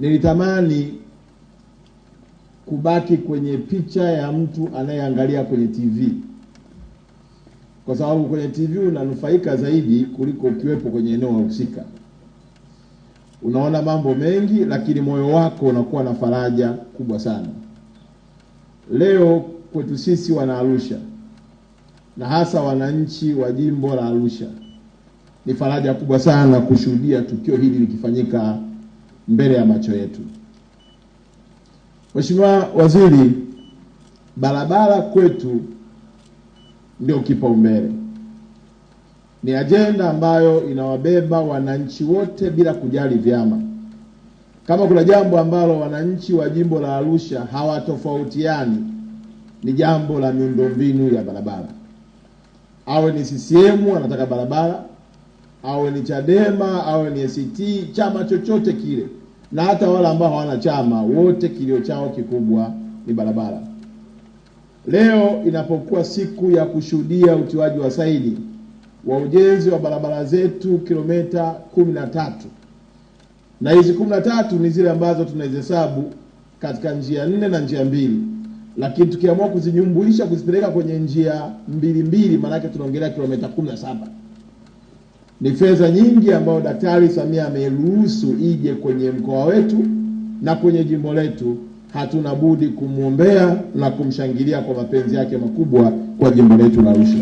Nilitamani kubaki kwenye picha ya mtu anayeangalia kwenye TV, kwa sababu kwenye TV unanufaika zaidi kuliko ukiwepo kwenye eneo husika. Unaona mambo mengi, lakini moyo wako unakuwa na faraja kubwa sana. Leo kwetu sisi wana Arusha, na hasa wananchi wa jimbo la Arusha, ni faraja kubwa sana kushuhudia tukio hili likifanyika mbele ya macho yetu. Mheshimiwa Waziri, barabara kwetu ndio kipaumbele. Ni ajenda ambayo inawabeba wananchi wote bila kujali vyama. Kama kuna jambo ambalo wananchi wa jimbo la Arusha hawatofautiani, ni jambo la miundombinu ya barabara. Awe ni CCM anataka barabara, awe ni Chadema, awe ni ACT, chama chochote kile, na hata wale ambao hawana chama, wote kilio chao kikubwa ni barabara. Leo inapokuwa siku ya kushuhudia utiwaji wa saini wa ujenzi wa barabara zetu kilomita 13, na hizi 13 ni zile ambazo tunazihesabu katika njia 4 na njia 2, lakini tukiamua kuzinyumbulisha kuzipeleka kwenye njia 2 maana yake tunaongelea kilomita 17. Ni fedha nyingi ambayo Daktari Samia ameruhusu ije kwenye mkoa wetu na kwenye jimbo letu. Hatuna budi kumuombea na kumshangilia kwa mapenzi yake makubwa kwa jimbo letu la Arusha.